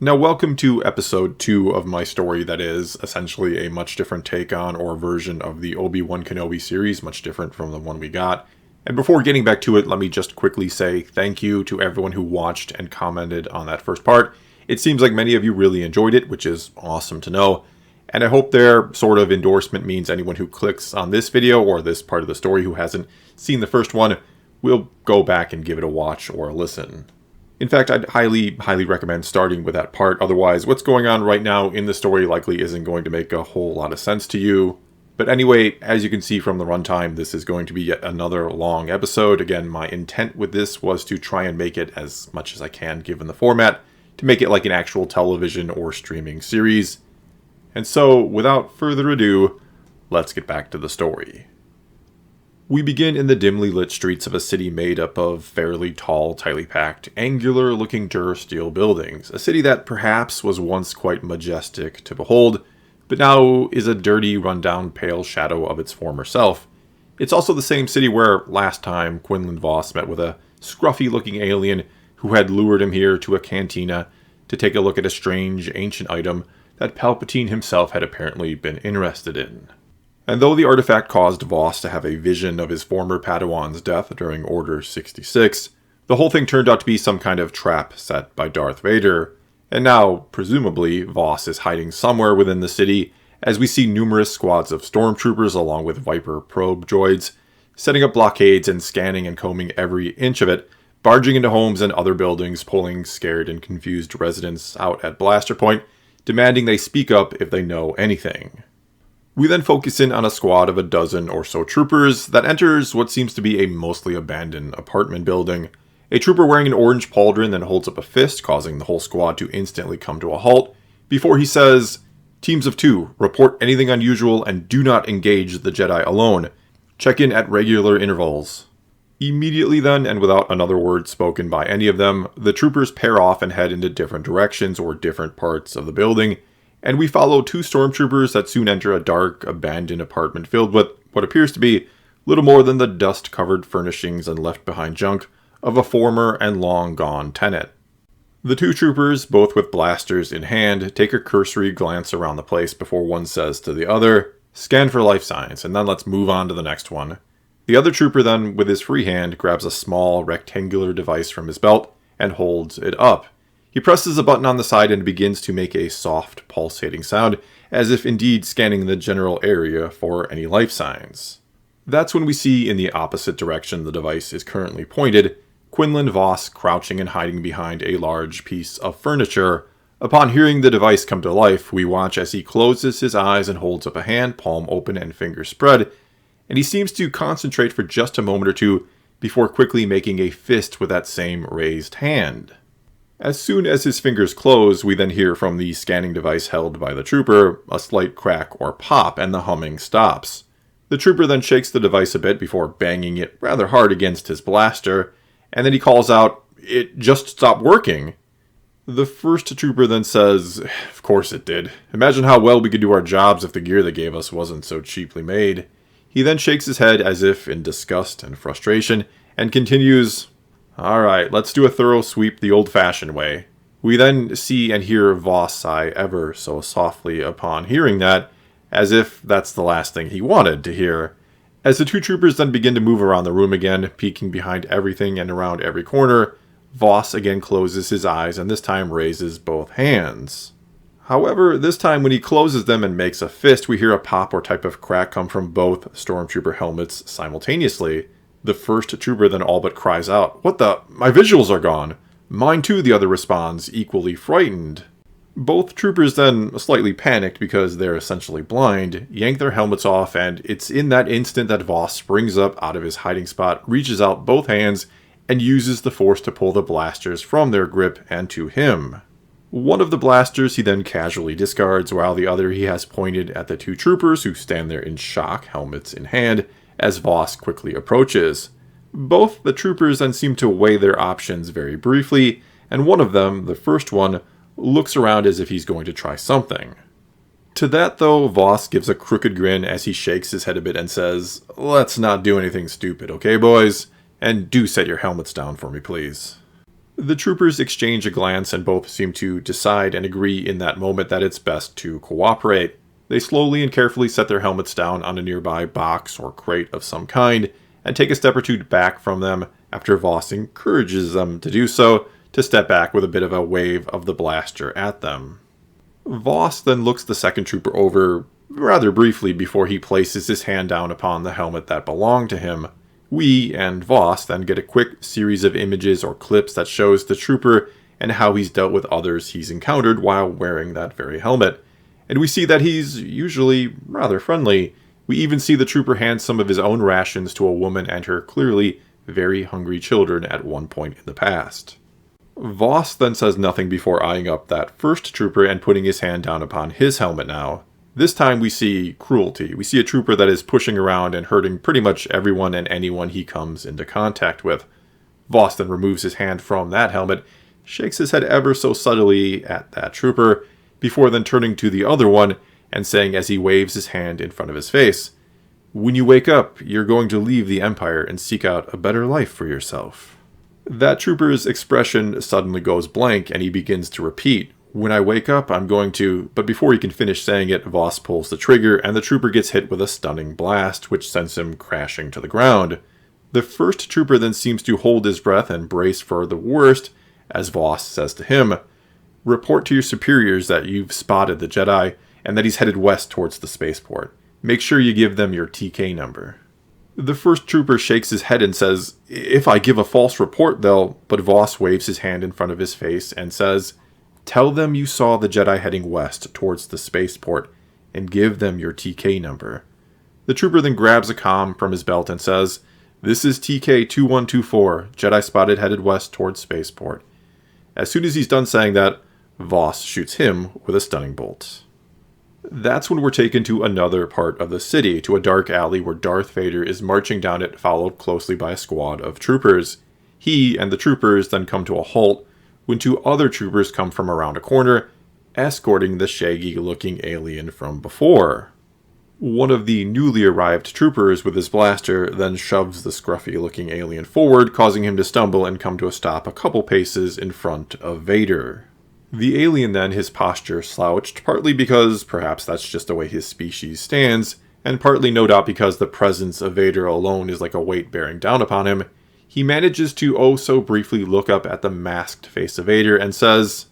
Now, welcome to episode 2 of my story that is essentially a much different take on or version of the Obi-Wan Kenobi series, much different from the one we got. And before getting back to it, let me just quickly say thank you to everyone who watched and commented on that first part. It seems like many of you really enjoyed it, which is awesome to know. And I hope their sort of endorsement means anyone who clicks on this video or this part of the story who hasn't seen the first one will go back and give it a watch or a listen. In fact, I'd highly recommend starting with that part. Otherwise, what's going on right now in the story likely isn't going to make a whole lot of sense to you. But anyway, as you can see from the runtime, this is going to be yet another long episode. Again, my intent with this was to try and make it as much as I can, given the format, to make it like an actual television or streaming series. And so, without further ado, let's get back to the story. We begin in the dimly lit streets of a city made up of fairly tall, tightly packed, angular-looking durasteel buildings. A city that perhaps was once quite majestic to behold, but now is a dirty, run-down, pale shadow of its former self. It's also the same city where, last time, Quinlan Vos met with a scruffy-looking alien who had lured him here to a cantina to take a look at a strange, ancient item that Palpatine himself had apparently been interested in. And though the artifact caused Vos to have a vision of his former Padawan's death during Order 66, the whole thing turned out to be some kind of trap set by Darth Vader, and now, presumably, Vos is hiding somewhere within the city as we see numerous squads of stormtroopers along with Viper probe droids, setting up blockades and scanning and combing every inch of it, barging into homes and other buildings, pulling scared and confused residents out at blaster point, demanding they speak up if they know anything. We then focus in on a squad of a dozen or so troopers that enters what seems to be a mostly abandoned apartment building. A trooper wearing an orange pauldron then holds up a fist, causing the whole squad to instantly come to a halt, before he says, "Teams of 2, report anything unusual and do not engage the Jedi alone. Check in at regular intervals." Immediately then, and without another word spoken by any of them, the troopers pair off and head into different directions or different parts of the building, and we follow two stormtroopers that soon enter a dark, abandoned apartment filled with what appears to be little more than the dust-covered furnishings and left-behind junk of a former and long-gone tenant. The two troopers, both with blasters in hand, take a cursory glance around the place before one says to the other, "Scan for life signs, and then let's move on to the next one." The other trooper then, with his free hand, grabs a small, rectangular device from his belt and holds it up. He presses a button on the side and begins to make a soft, pulsating sound, as if indeed scanning the general area for any life signs. That's when we see, in the opposite direction the device is currently pointed, Quinlan Vos crouching and hiding behind a large piece of furniture. Upon hearing the device come to life, we watch as he closes his eyes and holds up a hand, palm open and fingers spread, and he seems to concentrate for just a moment or two before quickly making a fist with that same raised hand. As soon as his fingers close, we then hear from the scanning device held by the trooper a slight crack or pop, and the humming stops. The trooper then shakes the device a bit before banging it rather hard against his blaster, and then he calls out, "It just stopped working." The first trooper then says, "Of course it did. Imagine how well we could do our jobs if the gear they gave us wasn't so cheaply made." He then shakes his head as if in disgust and frustration, and continues, "Alright, let's do a thorough sweep the old-fashioned way." We then see and hear Vos sigh ever so softly upon hearing that, as if that's the last thing he wanted to hear. As the two troopers then begin to move around the room again, peeking behind everything and around every corner, Vos again closes his eyes and this time raises both hands. However, this time when he closes them and makes a fist, we hear a pop or type of crack come from both stormtrooper helmets simultaneously. The first trooper then all but cries out, "What the? My visuals are gone!" "Mine too," the other responds, equally frightened. Both troopers then, slightly panicked because they're essentially blind, yank their helmets off, and it's in that instant that Vos springs up out of his hiding spot, reaches out both hands, and uses the force to pull the blasters from their grip and to him. One of the blasters he then casually discards, while the other he has pointed at the two troopers who stand there in shock, helmets in hand, as Vos quickly approaches. Both the troopers then seem to weigh their options very briefly, and one of them, the first one, looks around as if he's going to try something. To that, though, Vos gives a crooked grin as he shakes his head a bit and says, "Let's not do anything stupid, okay, boys? And do set your helmets down for me, please." The troopers exchange a glance and both seem to decide and agree in that moment that it's best to cooperate. They slowly and carefully set their helmets down on a nearby box or crate of some kind and take a step or two back from them after Voss encourages them to do so, to step back with a bit of a wave of the blaster at them. Voss then looks the second trooper over rather briefly before he places his hand down upon the helmet that belonged to him. We and Voss then get a quick series of images or clips that shows the trooper and how he's dealt with others he's encountered while wearing that very helmet. And we see that he's usually rather friendly. We even see the trooper hand some of his own rations to a woman and her clearly very hungry children at one point in the past. Voss then says nothing before eyeing up that first trooper and putting his hand down upon his helmet now. This time we see cruelty. We see a trooper that is pushing around and hurting pretty much everyone and anyone he comes into contact with. Voss then removes his hand from that helmet, shakes his head ever so subtly at that trooper, before then turning to the other one and saying as he waves his hand in front of his face, "When you wake up, you're going to leave the Empire and seek out a better life for yourself." That trooper's expression suddenly goes blank and he begins to repeat, "When I wake up, I'm going to..." But before he can finish saying it, Voss pulls the trigger and the trooper gets hit with a stunning blast, which sends him crashing to the ground. The first trooper then seems to hold his breath and brace for the worst, as Voss says to him, "Report to your superiors that you've spotted the Jedi and that he's headed west towards the spaceport. Make sure you give them your TK number." The first trooper shakes his head and says, "If I give a false report, they'll..." But Voss waves his hand in front of his face and says, "Tell them you saw the Jedi heading west towards the spaceport and give them your TK number." The trooper then grabs a comm from his belt and says, "This is TK 2124, Jedi spotted headed west towards spaceport." As soon as he's done saying that, Voss shoots him with a stunning bolt. That's when we're taken to another part of the city, to a dark alley where Darth Vader is marching down it, followed closely by a squad of troopers. He and the troopers then come to a halt when two other troopers come from around a corner, escorting the shaggy-looking alien from before. One of the newly arrived troopers with his blaster then shoves the scruffy-looking alien forward, causing him to stumble and come to a stop a couple paces in front of Vader. The alien then, his posture slouched, partly because perhaps that's just the way his species stands, and partly no doubt because the presence of Vader alone is like a weight bearing down upon him. He manages to oh so briefly look up at the masked face of Vader and says,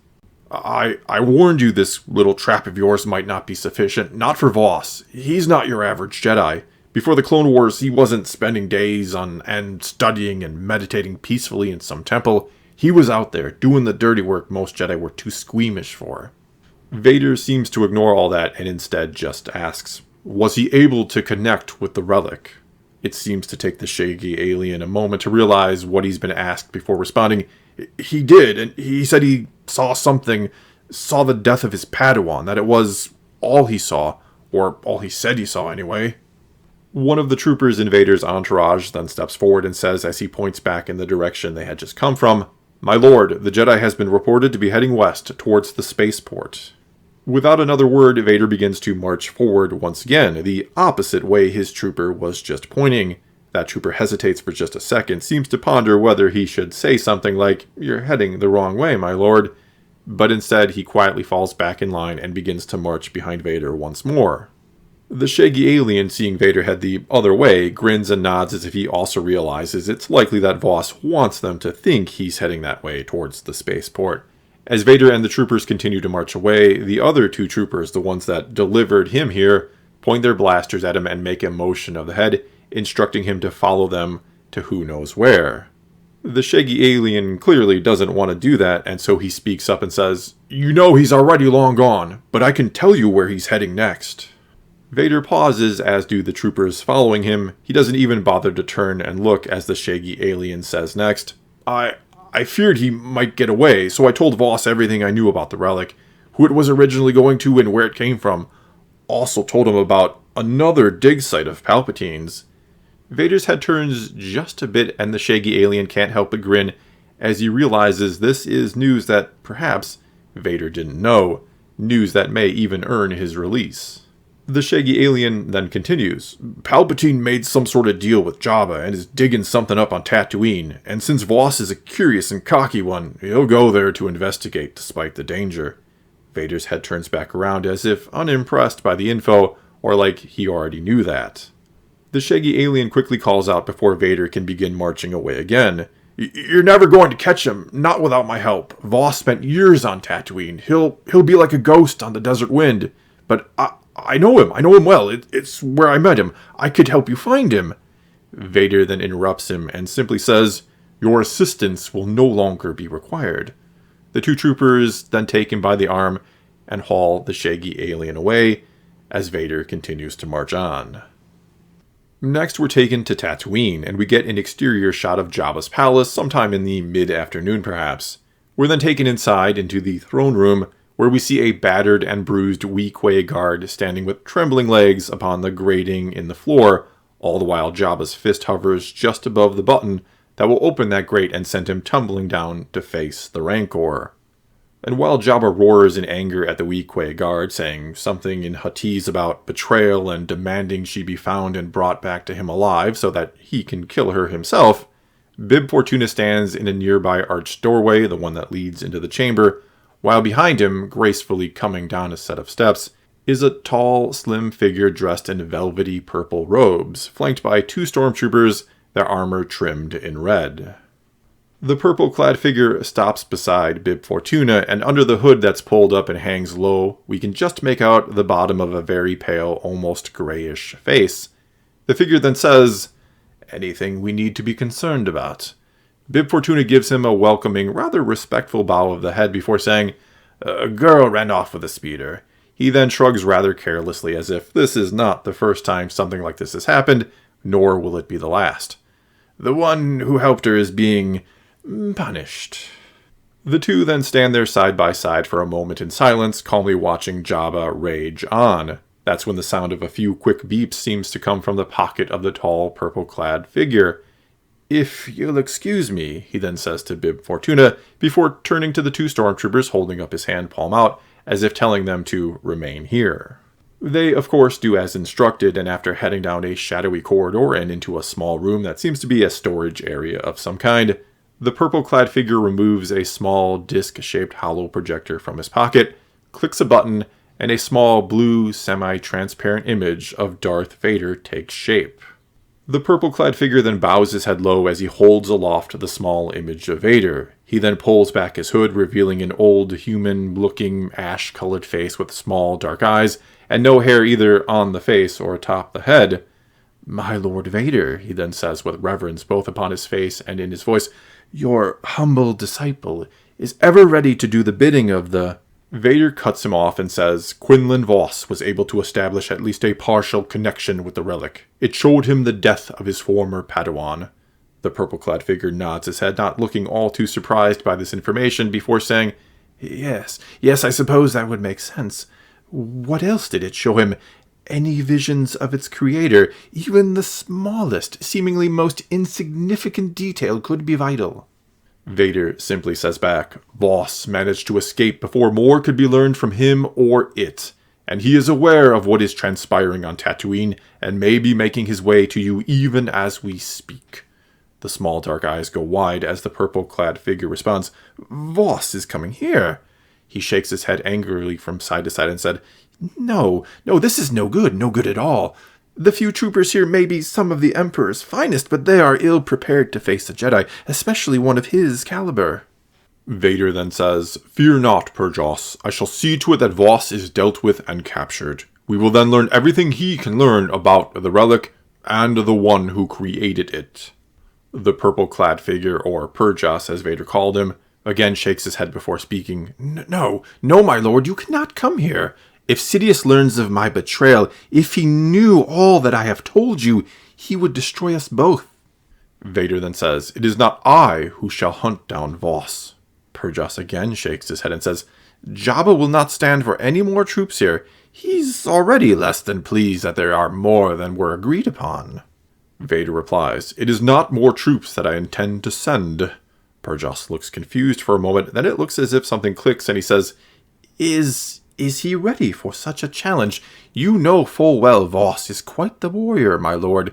I warned you this little trap of yours might not be sufficient. Not for Voss. He's not your average Jedi. Before the Clone Wars, he wasn't spending days on end studying and meditating peacefully in some temple. He was out there, doing the dirty work most Jedi were too squeamish for. Vader seems to ignore all that and instead just asks, was he able to connect with the relic? It seems to take the shaggy alien a moment to realize what he's been asked before responding, he did, and he said he saw something, saw the death of his Padawan, that it was all he saw, or all he said he saw anyway. One of the troopers in Vader's entourage then steps forward and says as he points back in the direction they had just come from, "My lord, the Jedi has been reported to be heading west towards the spaceport." Without another word, Vader begins to march forward once again, the opposite way his trooper was just pointing. That trooper hesitates for just a second, seems to ponder whether he should say something like, "You're heading the wrong way, my lord," but instead he quietly falls back in line and begins to march behind Vader once more. The shaggy alien, seeing Vader head the other way, grins and nods as if he also realizes it's likely that Voss wants them to think he's heading that way towards the spaceport. As Vader and the troopers continue to march away, the other two troopers, the ones that delivered him here, point their blasters at him and make a motion of the head, instructing him to follow them to who knows where. The shaggy alien clearly doesn't want to do that, and so he speaks up and says, "You know he's already long gone, but I can tell you where he's heading next." Vader pauses, as do the troopers following him. He doesn't even bother to turn and look as the shaggy alien says next, I feared he might get away, so I told Voss everything I knew about the relic, who it was originally going to and where it came from. Also told him about another dig site of Palpatine's." Vader's head turns just a bit and the shaggy alien can't help but grin as he realizes this is news that perhaps Vader didn't know, news that may even earn his release. The shaggy alien then continues. Palpatine made some sort of deal with Jabba and is digging something up on Tatooine, and since Voss is a curious and cocky one, he'll go there to investigate despite the danger. Vader's head turns back around as if unimpressed by the info, or like he already knew that. The shaggy alien quickly calls out before Vader can begin marching away again. You're never going to catch him, not without my help. Voss spent years on Tatooine. He'll be like a ghost on the desert wind. But I know him well. It's where I met him. I could help you find him. Vader then interrupts him and simply says, your assistance will no longer be required. The two troopers then take him by the arm and haul the shaggy alien away as Vader continues to march on. Next, we're taken to Tatooine, and we get an exterior shot of Jabba's palace sometime in the mid-afternoon perhaps. We're then taken inside into the throne room, where we see a battered and bruised Qui-Gon guard standing with trembling legs upon the grating in the floor, all the while Jabba's fist hovers just above the button that will open that grate and send him tumbling down to face the Rancor. And while Jabba roars in anger at the Qui-Gon guard, saying something in Huttese about betrayal and demanding she be found and brought back to him alive so that he can kill her himself, Bib Fortuna stands in a nearby arched doorway, the one that leads into the chamber, while behind him, gracefully coming down a set of steps, is a tall, slim figure dressed in velvety purple robes, flanked by two stormtroopers, their armor trimmed in red. The purple-clad figure stops beside Bib Fortuna, and under the hood that's pulled up and hangs low, we can just make out the bottom of a very pale, almost grayish face. The figure then says, anything we need to be concerned about? Bib Fortuna gives him a welcoming, rather respectful bow of the head before saying, a girl ran off with a speeder. He then shrugs rather carelessly as if this is not the first time something like this has happened, nor will it be the last. The one who helped her is being punished. The two then stand there side by side for a moment in silence, calmly watching Jabba rage on. That's when the sound of a few quick beeps seems to come from the pocket of the tall, purple-clad figure. If you'll excuse me, he then says to Bib Fortuna, before turning to the two stormtroopers holding up his hand palm out, as if telling them to remain here. They, of course, do as instructed, and after heading down a shadowy corridor and into a small room that seems to be a storage area of some kind, the purple-clad figure removes a small, disc-shaped hollow projector from his pocket, clicks a button, and a small, blue, semi-transparent image of Darth Vader takes shape. The purple-clad figure then bows his head low as he holds aloft the small image of Vader. He then pulls back his hood, revealing an old, human-looking, ash-colored face with small, dark eyes, and no hair either on the face or atop the head. My Lord Vader, he then says with reverence both upon his face and in his voice, your humble disciple is ever ready to do the bidding of the... Vader cuts him off and says, Quinlan Voss was able to establish at least a partial connection with the relic. It showed him the death of his former Padawan. The purple-clad figure nods his head, not looking all too surprised by this information, before saying, Yes, I suppose that would make sense. What else did it show him? Any visions of its creator? Even the smallest, seemingly most insignificant detail could be vital. Vader simply says back, Voss managed to escape before more could be learned from him or it, and he is aware of what is transpiring on Tatooine and may be making his way to you even as we speak. The small dark eyes go wide as the purple-clad figure responds, Voss is coming here. He shakes his head angrily from side to side and said, No, this is no good at all. The few troopers here may be some of the Emperor's finest, but they are ill-prepared to face a Jedi, especially one of his caliber. Vader then says, Fear not, Purjos. I shall see to it that Voss is dealt with and captured. We will then learn everything he can learn about the relic and the one who created it. The purple-clad figure, or Purjos as Vader called him, again shakes his head before speaking. No, my lord, you cannot come here. If Sidious learns of my betrayal, if he knew all that I have told you, he would destroy us both. Vader then says, It is not I who shall hunt down Voss. Purjos again shakes his head and says, Jabba will not stand for any more troops here. He's already less than pleased that there are more than were agreed upon. Vader replies, It is not more troops that I intend to send. Purjos looks confused for a moment, then it looks as if something clicks and he says, Is Is he ready for such a challenge? You know full well Voss is quite the warrior, my lord.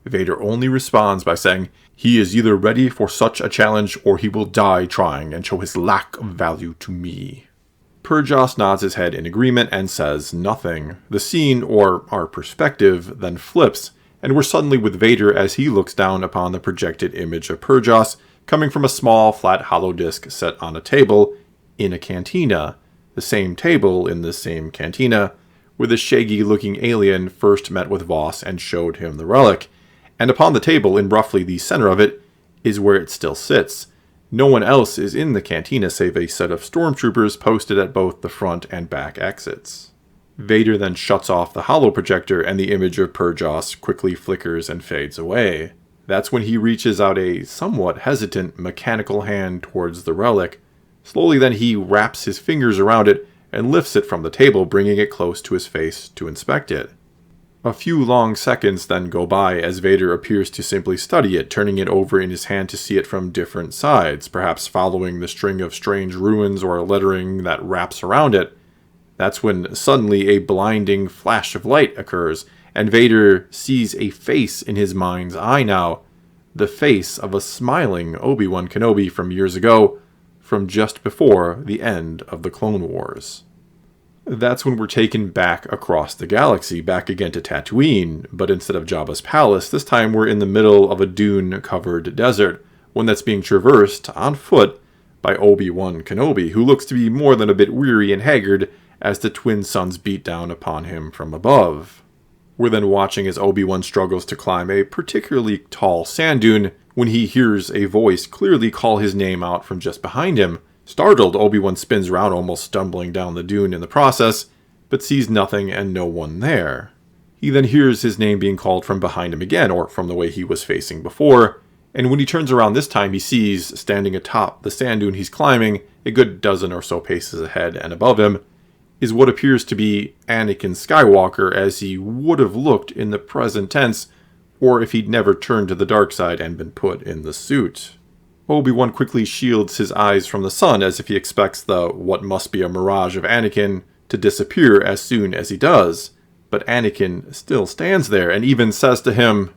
Vader only responds by saying, he is either ready for such a challenge or he will die trying and show his lack of value to me. Purjas nods his head in agreement and says nothing. The scene, or our perspective, then flips, and we're suddenly with Vader as he looks down upon the projected image of Purjas, coming from a small, flat hollow disc set on a table in a cantina. The same table in the same cantina, where the shaggy-looking alien first met with Voss and showed him the relic. And upon the table, in roughly the center of it, is where it still sits. No one else is in the cantina save a set of stormtroopers posted at both the front and back exits. Vader then shuts off the holo projector and the image of Purjas quickly flickers and fades away. That's when he reaches out a somewhat hesitant mechanical hand towards the relic. Slowly then he wraps his fingers around it and lifts it from the table, bringing it close to his face to inspect it. A few long seconds then go by as Vader appears to simply study it, turning it over in his hand to see it from different sides, perhaps following the string of strange runes or lettering that wraps around it. That's when suddenly a blinding flash of light occurs, and Vader sees a face in his mind's eye now. The face of a smiling Obi-Wan Kenobi from years ago, from just before the end of the Clone Wars. That's when we're taken back across the galaxy, back again to Tatooine, but instead of Jabba's palace, this time we're in the middle of a dune-covered desert, one that's being traversed on foot by Obi-Wan Kenobi, who looks to be more than a bit weary and haggard as the twin suns beat down upon him from above. We're then watching as Obi-Wan struggles to climb a particularly tall sand dune when he hears a voice clearly call his name out from just behind him. Startled, Obi-Wan spins around, almost stumbling down the dune in the process, but sees nothing and no one there. He then hears his name being called from behind him again, or from the way he was facing before, and when he turns around this time, he sees, standing atop the sand dune he's climbing, a good dozen or so paces ahead and above him, is what appears to be Anakin Skywalker as he would have looked in the present tense, or if he'd never turned to the dark side and been put in the suit. Obi-Wan quickly shields his eyes from the sun as if he expects the what must be a mirage of Anakin to disappear as soon as he does. But Anakin still stands there and even says to him,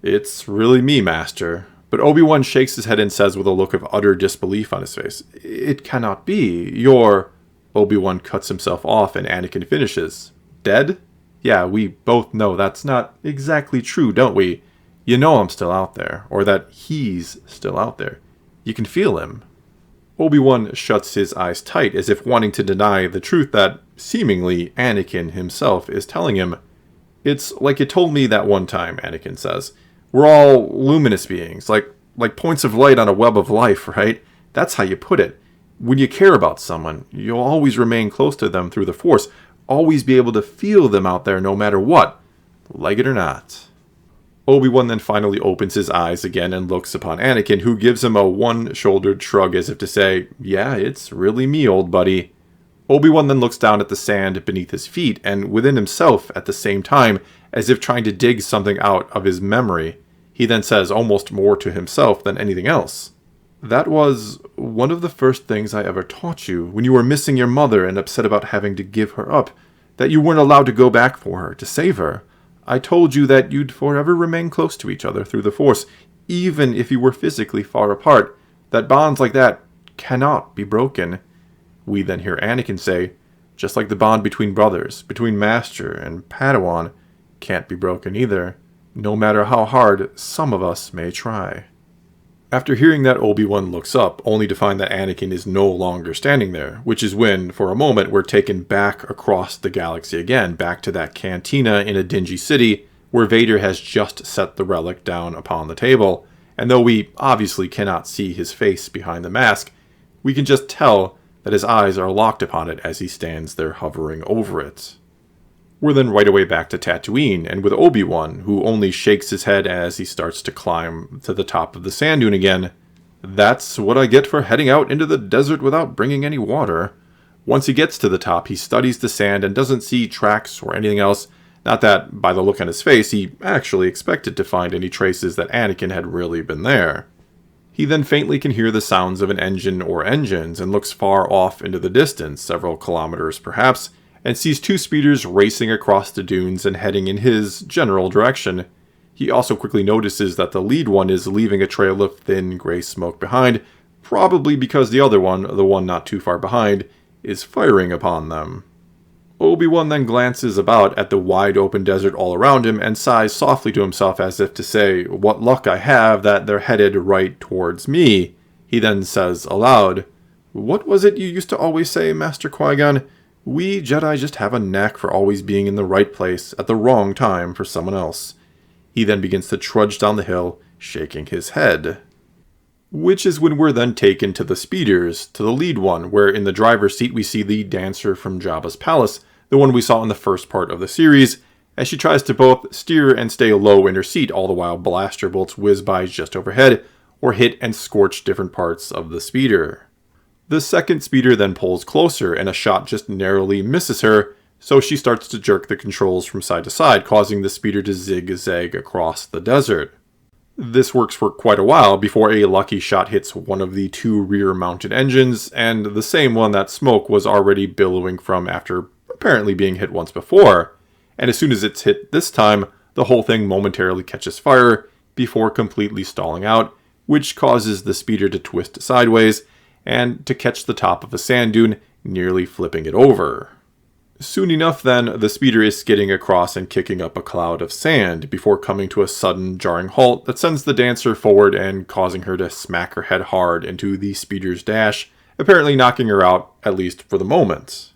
"It's really me, Master." But Obi-Wan shakes his head and says with a look of utter disbelief on his face, "It cannot be. You're..." Obi-Wan cuts himself off and Anakin finishes, "Dead? Yeah, we both know that's not exactly true, don't we? You know I'm still out there, or that he's still out there. You can feel him." Obi-Wan shuts his eyes tight as if wanting to deny the truth that, seemingly, Anakin himself is telling him. "It's like you told me that one time," Anakin says. "We're all luminous beings, like points of light on a web of life, right? That's how you put it. When you care about someone, you'll always remain close to them through the Force, always be able to feel them out there no matter what, like it or not." Obi-Wan then finally opens his eyes again and looks upon Anakin, who gives him a one-shouldered shrug as if to say, "Yeah, it's really me, old buddy." Obi-Wan then looks down at the sand beneath his feet and within himself at the same time, as if trying to dig something out of his memory. He then says, almost more to himself than anything else, "That was one of the first things I ever taught you when you were missing your mother and upset about having to give her up, that you weren't allowed to go back for her, to save her. I told you that you'd forever remain close to each other through the Force, even if you were physically far apart, that bonds like that cannot be broken." We then hear Anakin say, "Just like the bond between brothers, between Master and Padawan, can't be broken either, no matter how hard some of us may try." After hearing that, Obi-Wan looks up, only to find that Anakin is no longer standing there, which is when, for a moment, we're taken back across the galaxy again, back to that cantina in a dingy city, where Vader has just set the relic down upon the table, and though we obviously cannot see his face behind the mask, we can just tell that his eyes are locked upon it as he stands there hovering over it. We're then right away back to Tatooine, and with Obi-Wan, who only shakes his head as he starts to climb to the top of the sand dune again. "That's what I get for heading out into the desert without bringing any water." Once he gets to the top, he studies the sand and doesn't see tracks or anything else. Not that, by the look on his face, he actually expected to find any traces that Anakin had really been there. He then faintly can hear the sounds of an engine or engines and looks far off into the distance, several kilometers perhaps, and sees two speeders racing across the dunes and heading in his general direction. He also quickly notices that the lead one is leaving a trail of thin gray smoke behind, probably because the other one, the one not too far behind, is firing upon them. Obi-Wan then glances about at the wide open desert all around him and sighs softly to himself as if to say, "What luck I have that they're headed right towards me." He then says aloud, "What was it you used to always say, Master Qui-Gon? We Jedi just have a knack for always being in the right place at the wrong time for someone else." He then begins to trudge down the hill, shaking his head. Which is when we're then taken to the speeders, to the lead one, where in the driver's seat we see the dancer from Jabba's palace, the one we saw in the first part of the series, as she tries to both steer and stay low in her seat all the while blaster bolts whiz by just overhead, or hit and scorch different parts of the speeder. The second speeder then pulls closer, and a shot just narrowly misses her, so she starts to jerk the controls from side to side, causing the speeder to zigzag across the desert. This works for quite a while before a lucky shot hits one of the two rear-mounted engines, and the same one that smoke was already billowing from after apparently being hit once before. And as soon as it's hit this time, the whole thing momentarily catches fire before completely stalling out, which causes the speeder to twist sideways and to catch the top of a sand dune, nearly flipping it over. Soon enough then, the speeder is skidding across and kicking up a cloud of sand before coming to a sudden jarring halt that sends the dancer forward and causing her to smack her head hard into the speeder's dash, apparently knocking her out, at least for the moment.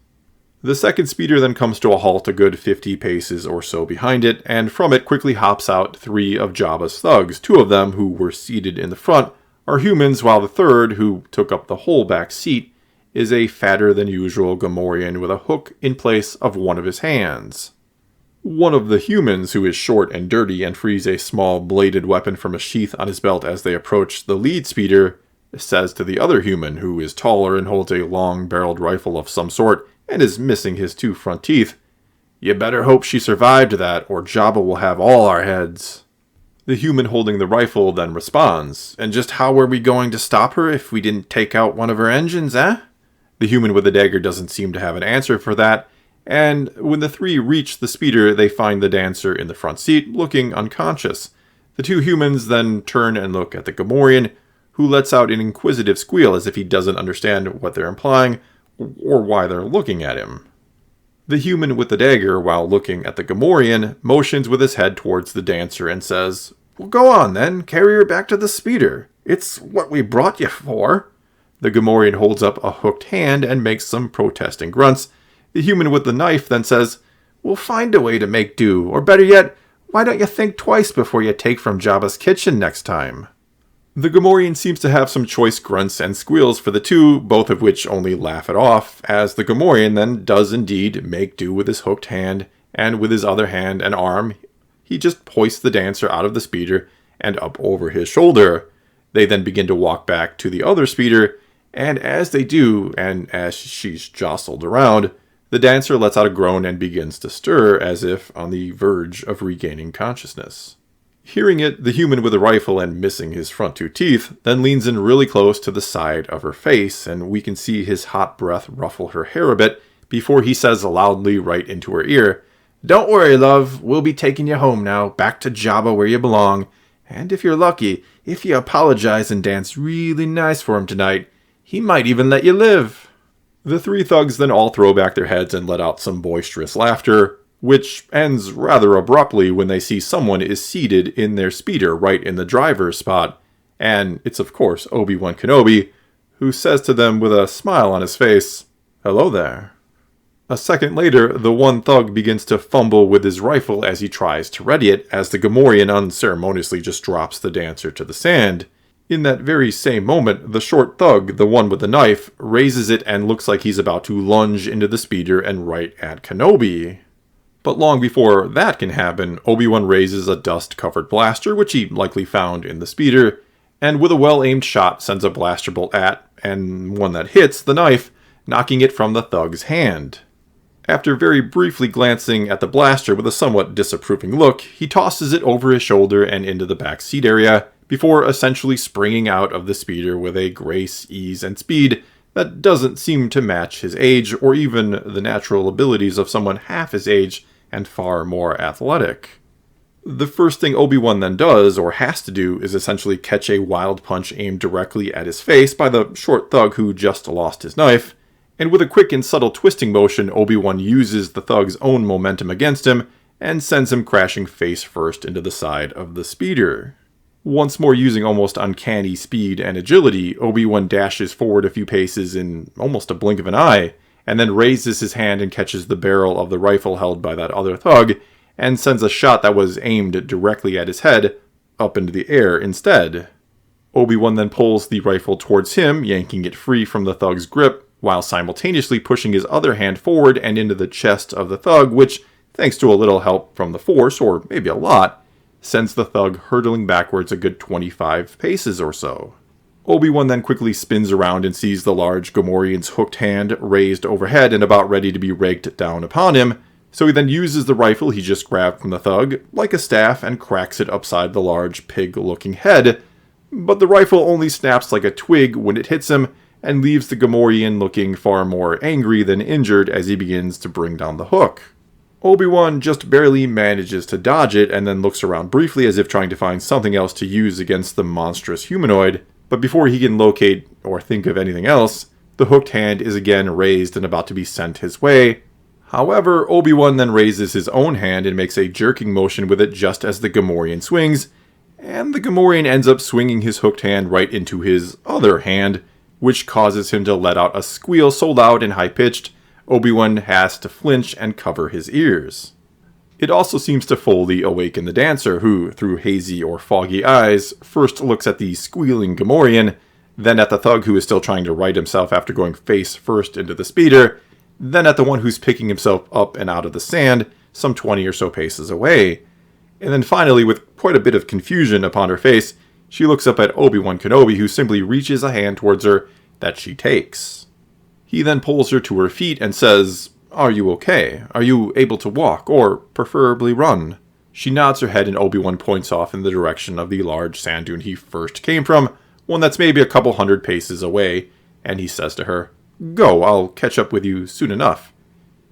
The second speeder then comes to a halt a good 50 paces or so behind it, and from it quickly hops out three of Jabba's thugs. Two of them, who were seated in the front, are humans, while the third, who took up the whole back seat, is a fatter than usual Gamorrean with a hook in place of one of his hands. One of the humans, who is short and dirty and frees a small bladed weapon from a sheath on his belt as they approach the lead speeder, says to the other human, who is taller and holds a long-barreled rifle of some sort and is missing his two front teeth, "You better hope she survived that, or Jabba will have all our heads." The human holding the rifle then responds, "And just how were we going to stop her if we didn't take out one of her engines, eh?" The human with the dagger doesn't seem to have an answer for that, and when the three reach the speeder, they find the dancer in the front seat, looking unconscious. The two humans then turn and look at the Gamorrean, who lets out an inquisitive squeal as if he doesn't understand what they're implying, or why they're looking at him. The human with the dagger, while looking at the Gamorrean, motions with his head towards the dancer and says, "Well, go on then, carry her back to the speeder. It's what we brought you for." The Gamorrean holds up a hooked hand and makes some protesting grunts. The human with the knife then says, "We'll find a way to make do, or better yet, why don't you think twice before you take from Jabba's kitchen next time?" The Gamorrean seems to have some choice grunts and squeals for the two, both of which only laugh it off, as the Gamorrean then does indeed make do with his hooked hand, and with his other hand and arm, he just hoists the dancer out of the speeder and up over his shoulder. They then begin to walk back to the other speeder, and as they do, and as she's jostled around, the dancer lets out a groan and begins to stir, as if on the verge of regaining consciousness. Hearing it, the human with the rifle and missing his front two teeth then leans in really close to the side of her face, and we can see his hot breath ruffle her hair a bit before he says loudly right into her ear, "Don't worry, love, we'll be taking you home now, back to Jabba where you belong, and if you're lucky, if you apologize and dance really nice for him tonight, he might even let you live." The three thugs then all throw back their heads and let out some boisterous laughter, which ends rather abruptly when they see someone is seated in their speeder right in the driver's spot, and it's of course Obi-Wan Kenobi, who says to them with a smile on his face, "Hello there." A second later, the one thug begins to fumble with his rifle as he tries to ready it, as the Gamorrean unceremoniously just drops the dancer to the sand. In that very same moment, the short thug, the one with the knife, raises it and looks like he's about to lunge into the speeder and right at Kenobi. But long before that can happen, Obi-Wan raises a dust-covered blaster, which he likely found in the speeder, and with a well-aimed shot sends a blaster bolt at, and one that hits, the knife, knocking it from the thug's hand. After very briefly glancing at the blaster with a somewhat disapproving look, he tosses it over his shoulder and into the back seat area, before essentially springing out of the speeder with a grace, ease, and speed that doesn't seem to match his age or even the natural abilities of someone half his age and far more athletic. The first thing Obi-Wan then does, or has to do, is essentially catch a wild punch aimed directly at his face by the short thug who just lost his knife, and with a quick and subtle twisting motion, Obi-Wan uses the thug's own momentum against him and sends him crashing face first into the side of the speeder. Once more using almost uncanny speed and agility, Obi-Wan dashes forward a few paces in almost a blink of an eye, and then raises his hand and catches the barrel of the rifle held by that other thug, and sends a shot that was aimed directly at his head up into the air instead. Obi-Wan then pulls the rifle towards him, yanking it free from the thug's grip, while simultaneously pushing his other hand forward and into the chest of the thug, which, thanks to a little help from the Force, or maybe a lot, sends the thug hurtling backwards a good 25 paces or so. Obi-Wan then quickly spins around and sees the large Gamorrean's hooked hand raised overhead and about ready to be raked down upon him, so he then uses the rifle he just grabbed from the thug, like a staff, and cracks it upside the large pig-looking head, but the rifle only snaps like a twig when it hits him, and leaves the Gamorrean looking far more angry than injured as he begins to bring down the hook. Obi-Wan just barely manages to dodge it and then looks around briefly as if trying to find something else to use against the monstrous humanoid, but before he can locate or think of anything else, the hooked hand is again raised and about to be sent his way. However, Obi-Wan then raises his own hand and makes a jerking motion with it just as the Gamorrean swings, and the Gamorrean ends up swinging his hooked hand right into his other hand, which causes him to let out a squeal so loud and high-pitched, Obi-Wan has to flinch and cover his ears. It also seems to fully awaken the dancer, who, through hazy or foggy eyes, first looks at the squealing Gamorrean, then at the thug who is still trying to right himself after going face first into the speeder, then at the one who's picking himself up and out of the sand, some 20 or so paces away. And then finally, with quite a bit of confusion upon her face, she looks up at Obi-Wan Kenobi, who simply reaches a hand towards her that she takes. He then pulls her to her feet and says, "Are you okay? Are you able to walk, or preferably run?" She nods her head and Obi-Wan points off in the direction of the large sand dune he first came from, one that's maybe a couple hundred paces away, and he says to her, "Go, I'll catch up with you soon enough."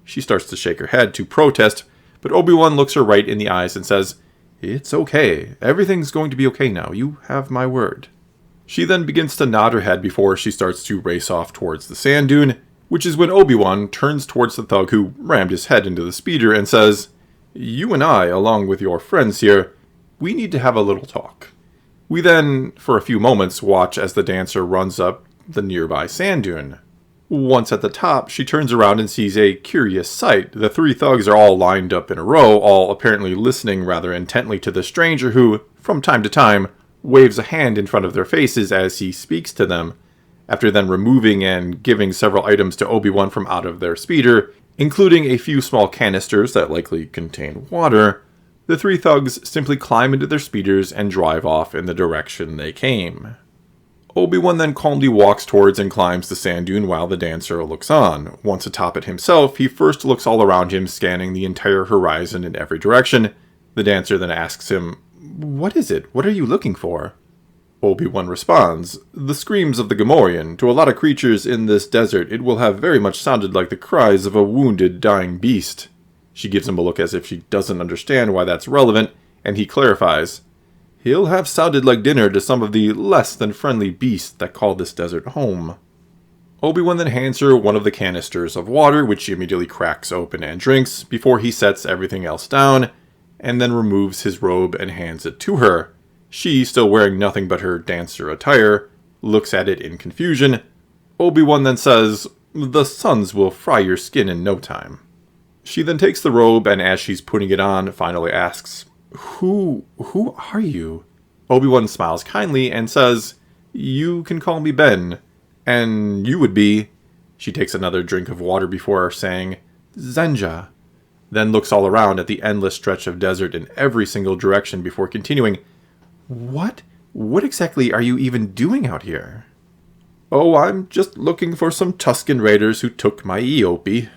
She starts to shake her head to protest, but Obi-Wan looks her right in the eyes and says, "It's okay. Everything's going to be okay now. You have my word." She then begins to nod her head before she starts to race off towards the sand dune, which is when Obi-Wan turns towards the thug who rammed his head into the speeder and says, "You and I, along with your friends here, we need to have a little talk." We then, for a few moments, watch as the dancer runs up the nearby sand dune. Once at the top, she turns around and sees a curious sight. The three thugs are all lined up in a row, all apparently listening rather intently to the stranger who, from time to time, waves a hand in front of their faces as he speaks to them, after then removing and giving several items to Obi-Wan from out of their speeder, including a few small canisters that likely contain water. The three thugs simply climb into their speeders and drive off in the direction they came. Obi-Wan then calmly walks towards and climbs the sand dune while the dancer looks on. Once atop it himself, he first looks all around him, scanning the entire horizon in every direction. The dancer then asks him, "What is it? What are you looking for?" Obi-Wan responds, "The screams of the Gamorrean. To a lot of creatures in this desert, it will have very much sounded like the cries of a wounded, dying beast." She gives him a look as if she doesn't understand why that's relevant, and he clarifies, "He'll have sounded like dinner to some of the less than friendly beasts that call this desert home." Obi-Wan then hands her one of the canisters of water, which she immediately cracks open and drinks, before he sets everything else down, and then removes his robe and hands it to her. She, still wearing nothing but her dancer attire, looks at it in confusion. Obi-Wan then says, "The suns will fry your skin in no time." She then takes the robe, and as she's putting it on, finally asks, Who are you?" Obi-Wan smiles kindly and says, "You can call me Ben, and you would be..." She takes another drink of water before saying, "Zenja," then looks all around at the endless stretch of desert in every single direction before continuing, What exactly are you even doing out here?" "Oh, I'm just looking for some Tusken Raiders who took my Eopie."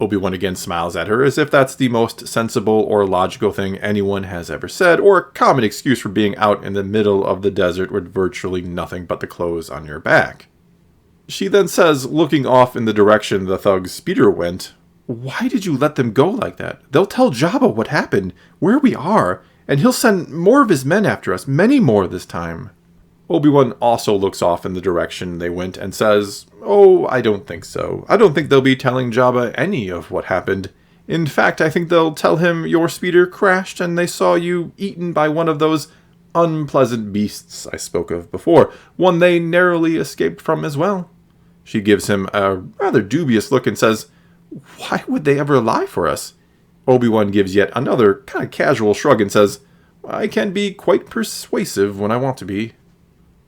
Obi-Wan again smiles at her as if that's the most sensible or logical thing anyone has ever said, or a common excuse for being out in the middle of the desert with virtually nothing but the clothes on your back. She then says, looking off in the direction the thug's speeder went, "Why did you let them go like that? They'll tell Jabba what happened, where we are, and he'll send more of his men after us, many more this time." Obi-Wan also looks off in the direction they went and says, "Oh, I don't think so. I don't think they'll be telling Jabba any of what happened. In fact, I think they'll tell him your speeder crashed and they saw you eaten by one of those unpleasant beasts I spoke of before, one they narrowly escaped from as well." She gives him a rather dubious look and says, "Why would they ever lie for us?" Obi-Wan gives yet another kind of casual shrug and says, "I can be quite persuasive when I want to be."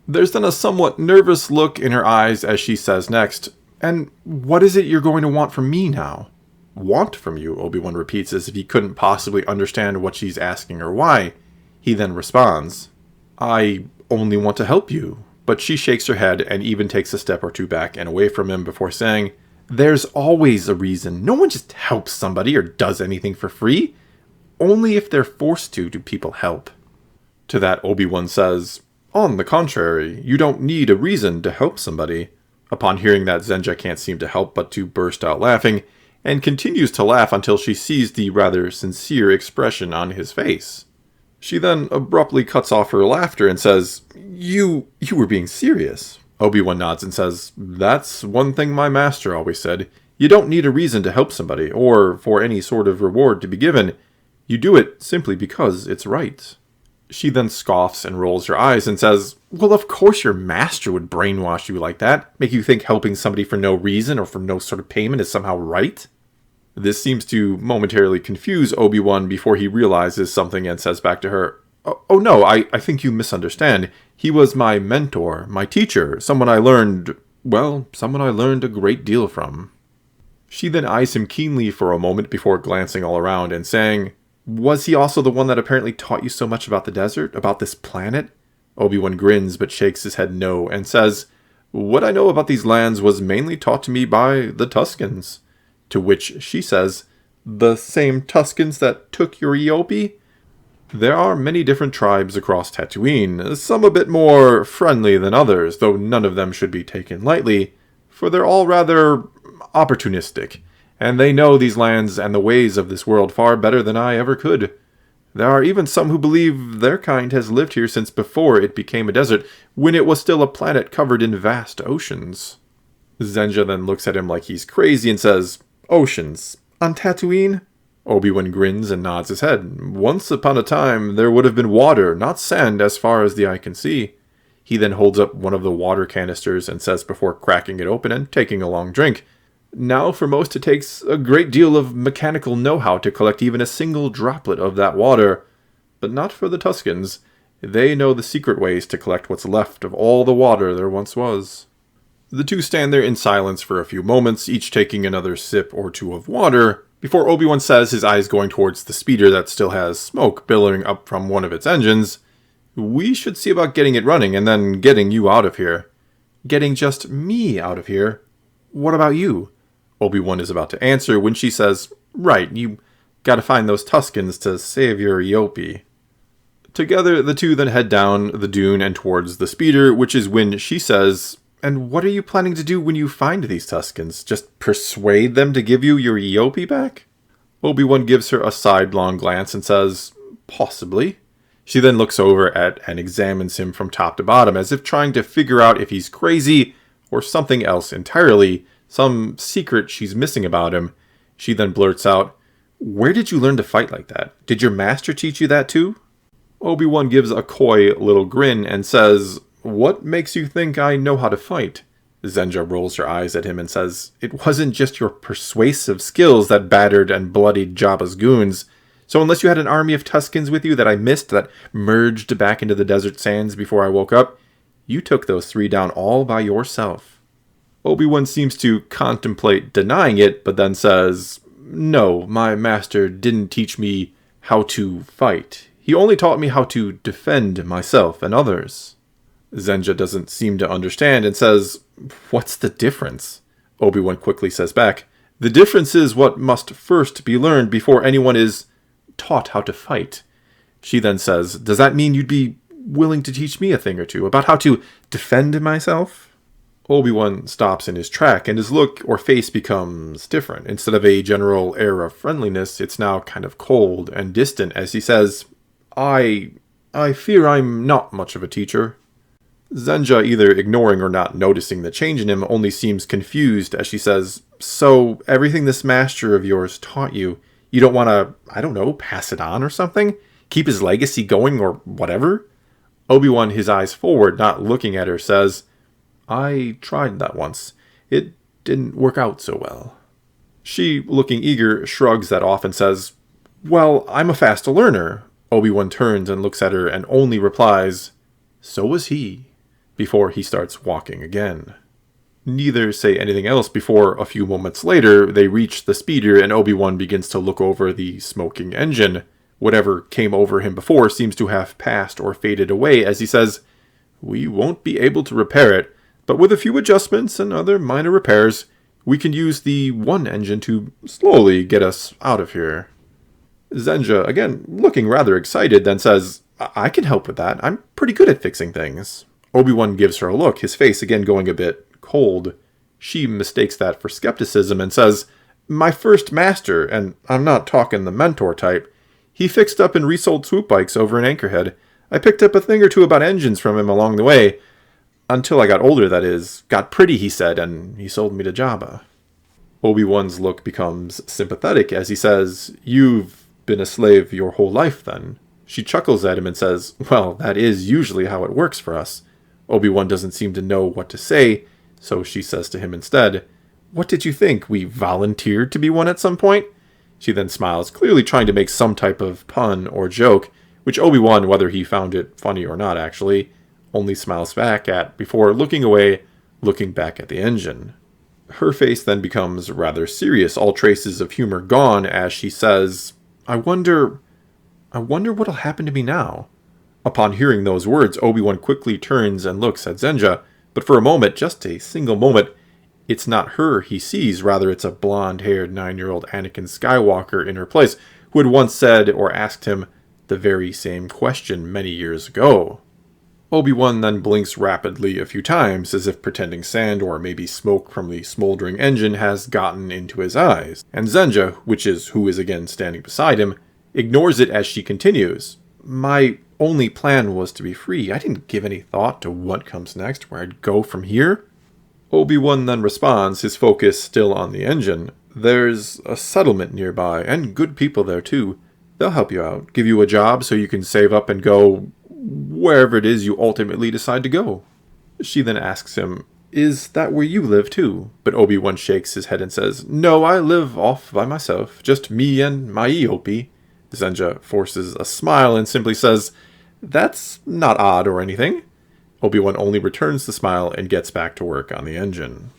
There's then a somewhat nervous look in her eyes as she says next, "And what is it you're going to want from me now?" "Want from you," Obi-Wan repeats as if he couldn't possibly understand what she's asking or why. He then responds, "I only want to help you." But she shakes her head and even takes a step or two back and away from him before saying, "There's always a reason. No one just helps somebody or does anything for free. Only if they're forced to do people help." To that, Obi-Wan says, "On the contrary, you don't need a reason to help somebody." Upon hearing that, Zenja can't seem to help but to burst out laughing, and continues to laugh until she sees the rather sincere expression on his face. She then abruptly cuts off her laughter and says, You were being serious." Obi-Wan nods and says, "That's one thing my master always said. You don't need a reason to help somebody, or for any sort of reward to be given. You do it simply because it's right." She then scoffs and rolls her eyes and says, "Well, of course your master would brainwash you like that, make you think helping somebody for no reason or for no sort of payment is somehow right." This seems to momentarily confuse Obi-Wan before he realizes something and says back to her, Oh no, I think you misunderstand. He was my mentor, my teacher, someone I learned a great deal from." She then eyes him keenly for a moment before glancing all around and saying, "Was he also the one that apparently taught you so much about the desert, about this planet?" Obi-Wan grins but shakes his head no and says, "What I know about these lands was mainly taught to me by the Tuskens." To which she says, "The same Tuskens that took your Eope?" There are many different tribes across Tatooine, some a bit more friendly than others, though none of them should be taken lightly, for they're all rather opportunistic, and they know these lands and the ways of this world far better than I ever could. There are even some who believe their kind has lived here since before it became a desert, when it was still a planet covered in vast oceans." Zenja then looks at him like he's crazy and says, "Oceans? On Tatooine?" Obi-Wan grins and nods his head. "Once upon a time, there would have been water, not sand, as far as the eye can see." He then holds up one of the water canisters and says before cracking it open and taking a long drink, "Now for most it takes a great deal of mechanical know-how to collect even a single droplet of that water, but not for the Tuskens. They know the secret ways to collect what's left of all the water there once was." The two stand there in silence for a few moments, each taking another sip or two of water, before Obi-Wan says, his eyes going towards the speeder that still has smoke billowing up from one of its engines, "We should see about getting it running and then getting you out of here." "Getting just me out of here? What about you?" Obi-Wan is about to answer when she says, "Right, you gotta find those Tuskens to save your Eope." Together, the two then head down the dune and towards the speeder, which is when she says, "And what are you planning to do when you find these Tuskens? Just persuade them to give you your Eope back?" Obi-Wan gives her a sidelong glance and says, "Possibly." She then looks over at and examines him from top to bottom, as if trying to figure out if he's crazy or something else entirely, some secret she's missing about him. She then blurts out, "Where did you learn to fight like that? Did your master teach you that too?" Obi-Wan gives a coy little grin and says, "What makes you think I know how to fight?" Zenja rolls her eyes at him and says, "It wasn't just your persuasive skills that battered and bloodied Jabba's goons. So unless you had an army of Tuskens with you that I missed, that merged back into the desert sands before I woke up, you took those 3 down all by yourself." Obi-Wan seems to contemplate denying it, but then says, "No, my master didn't teach me how to fight. He only taught me how to defend myself and others." Zenja doesn't seem to understand and says, "What's the difference?" Obi-Wan quickly says back, The difference is what must first be learned before anyone is taught how to fight. She then says, does that mean you'd be willing to teach me a thing or two about how to defend myself? Obi-Wan stops in his track, and his look or face becomes different. Instead of a general air of friendliness, it's now kind of cold and distant as he says, I fear I'm not much of a teacher. Zenja, either ignoring or not noticing the change in him, only seems confused as she says, so everything this master of yours taught you, you don't want to, I don't know, pass it on or something? Keep his legacy going or whatever? Obi-Wan, his eyes forward, not looking at her, says, I tried that once. It didn't work out so well. She, looking eager, shrugs that off and says, well, I'm a fast learner. Obi-Wan turns and looks at her and only replies, so was he, before he starts walking again. Neither say anything else before, a few moments later, they reach the speeder and Obi-Wan begins to look over the smoking engine. Whatever came over him before seems to have passed or faded away as he says, we won't be able to repair it, but with a few adjustments and other minor repairs, we can use the one engine to slowly get us out of here. Zenja, again, looking rather excited, then says, I can help with that. I'm pretty good at fixing things. Obi-Wan gives her a look, his face again going a bit cold. She mistakes that for skepticism and says, my first master, and I'm not talking the mentor type, he fixed up and resold swoop bikes over in Anchorhead. I picked up a thing or two about engines from him along the way. Until I got older, that is. Got pretty, he said, and he sold me to Jabba. Obi-Wan's look becomes sympathetic as he says, you've been a slave your whole life, then. She chuckles at him and says, well, that is usually how it works for us. Obi-Wan doesn't seem to know what to say, so she says to him instead, what did you think? We volunteered to be one at some point? She then smiles, clearly trying to make some type of pun or joke, which Obi-Wan, whether he found it funny or not actually, only smiles back at before looking away, looking back at the engine. Her face then becomes rather serious, all traces of humor gone, as she says, I wonder what'll happen to me now. Upon hearing those words, Obi-Wan quickly turns and looks at Zenja, but for a moment, just a single moment, it's not her he sees, rather it's a blonde-haired 9-year-old Anakin Skywalker in her place, who had once said or asked him the very same question many years ago. Obi-Wan then blinks rapidly a few times, as if pretending sand or maybe smoke from the smoldering engine has gotten into his eyes, and Zenja, who is again standing beside him, ignores it as she continues. My only plan was to be free. I didn't give any thought to what comes next, where I'd go from here. Obi-Wan then responds, his focus still on the engine. There's a settlement nearby, and good people there too. They'll help you out, give you a job so you can save up and go wherever it is you ultimately decide to go. She then asks him, is that where you live too? But Obi-Wan shakes his head and says, no, I live off by myself, just me and my Eopie. Zenja forces a smile and simply says, that's not odd or anything. Obi-Wan only returns the smile and gets back to work on the engine.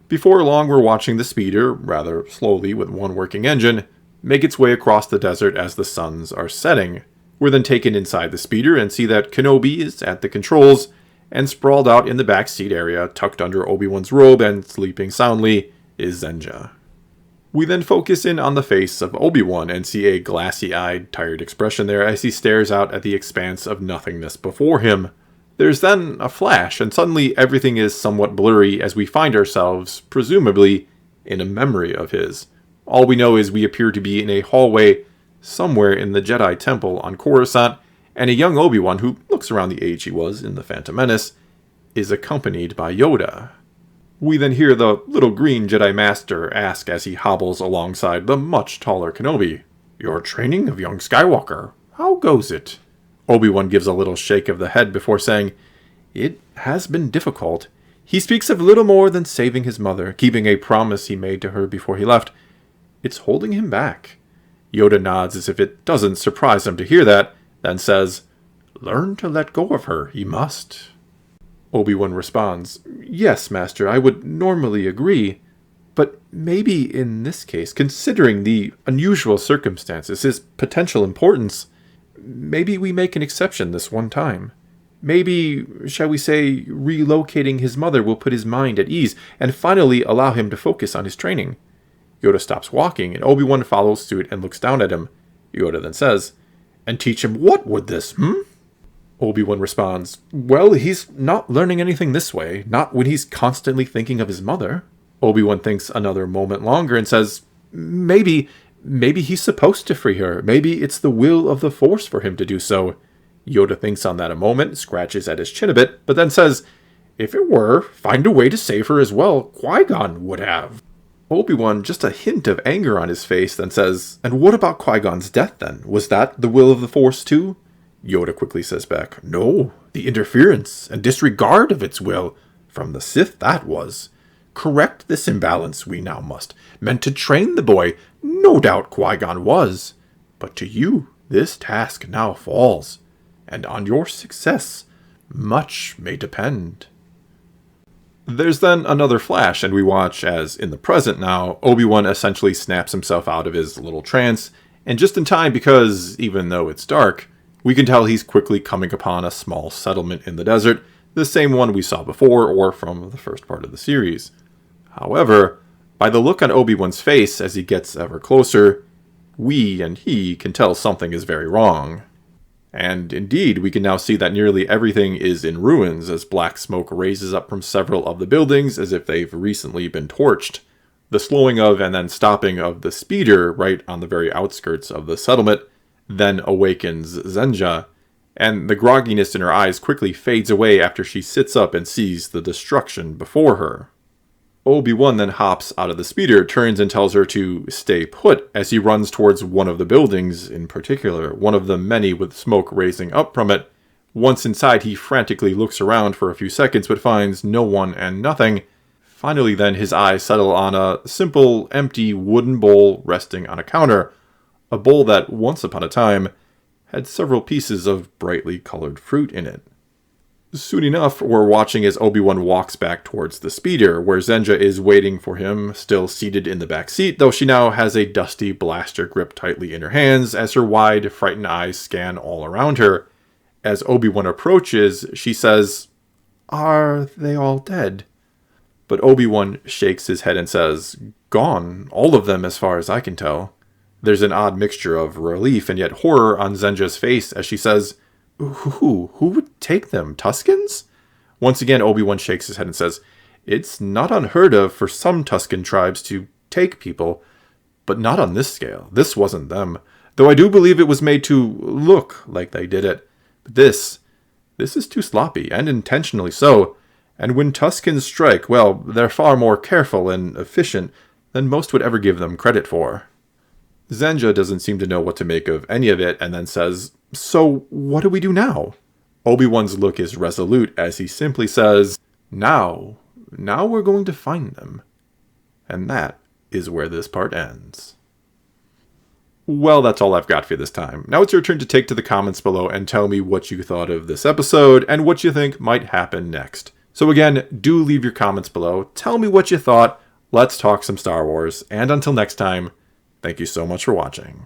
Before long, we're watching the speeder, rather slowly with one working engine, make its way across the desert as the suns are setting. We're then taken inside the speeder and see that Kenobi is at the controls, and sprawled out in the back seat area, tucked under Obi-Wan's robe and sleeping soundly, is Zenja. We then focus in on the face of Obi-Wan and see a glassy-eyed, tired expression there as he stares out at the expanse of nothingness before him. There's then a flash, and suddenly everything is somewhat blurry as we find ourselves, presumably, in a memory of his. All we know is we appear to be in a hallway somewhere in the Jedi Temple on Coruscant, and a young Obi-Wan, who looks around the age he was in The Phantom Menace, is accompanied by Yoda. We then hear the little green Jedi Master ask as he hobbles alongside the much taller Kenobi, your training of young Skywalker, how goes it? Obi-Wan gives a little shake of the head before saying, it has been difficult. He speaks of little more than saving his mother, keeping a promise he made to her before he left. It's holding him back. Yoda nods as if it doesn't surprise him to hear that, then says, learn to let go of her, he must. Obi-Wan responds, yes, Master, I would normally agree, but maybe in this case, considering the unusual circumstances, his potential importance, maybe we make an exception this one time. Maybe, shall we say, relocating his mother will put his mind at ease and finally allow him to focus on his training. Yoda stops walking, and Obi-Wan follows suit and looks down at him. Yoda then says, "And teach him what with this, Obi-Wan responds, "Well, he's not learning anything this way, not when he's constantly thinking of his mother." Obi-Wan thinks another moment longer and says, Maybe he's supposed to free her. Maybe it's the will of the Force for him to do so." Yoda thinks on that a moment, scratches at his chin a bit, but then says, "If it were, find a way to save her as well. Qui-Gon would have." Obi-Wan, just a hint of anger on his face, then says, "And what about Qui-Gon's death then? Was that the will of the Force too?" Yoda quickly says back, "No, the interference and disregard of its will. From the Sith, that was. Correct this imbalance we now must. Meant to train the boy, no doubt Qui-Gon was. But to you, this task now falls. And on your success, much may depend." There's then another flash, and we watch as, in the present now, Obi-Wan essentially snaps himself out of his little trance, and just in time because, even though it's dark, we can tell he's quickly coming upon a small settlement in the desert, the same one we saw before or from the first part of the series. However, by the look on Obi-Wan's face as he gets ever closer, we and he can tell something is very wrong. And indeed, we can now see that nearly everything is in ruins as black smoke raises up from several of the buildings as if they've recently been torched. The slowing of and then stopping of the speeder right on the very outskirts of the settlement then awakens Zenja, and the grogginess in her eyes quickly fades away after she sits up and sees the destruction before her. Obi-Wan then hops out of the speeder, turns and tells her to stay put as he runs towards one of the buildings in particular, one of the many with smoke raising up from it. Once inside, he frantically looks around for a few seconds but finds no one and nothing. Finally then, his eyes settle on a simple, empty wooden bowl resting on a counter, a bowl that, once upon a time, had several pieces of brightly colored fruit in it. Soon enough, we're watching as Obi-Wan walks back towards the speeder, where Zenja is waiting for him, still seated in the back seat, though she now has a dusty blaster gripped tightly in her hands as her wide, frightened eyes scan all around her. As Obi-Wan approaches, she says, "Are they all dead?" But Obi-Wan shakes his head and says, "Gone, all of them as far as I can tell." There's an odd mixture of relief and yet horror on Zenja's face as she says, Who would take them? Tuskens?" Once again, Obi-Wan shakes his head and says, "It's not unheard of for some Tusken tribes to take people, but not on this scale. This wasn't them. Though I do believe it was made to look like they did it. But this is too sloppy, and intentionally so. And when Tuskens strike, well, they're far more careful and efficient than most would ever give them credit for." Zenja doesn't seem to know what to make of any of it, and then says, "So, what do we do now?" Obi-Wan's look is resolute as he simply says, Now we're going to find them." And that is where this part ends. Well, that's all I've got for this time. Now it's your turn to take to the comments below and tell me what you thought of this episode and what you think might happen next. So again, do leave your comments below. Tell me what you thought. Let's talk some Star Wars. And until next time, thank you so much for watching.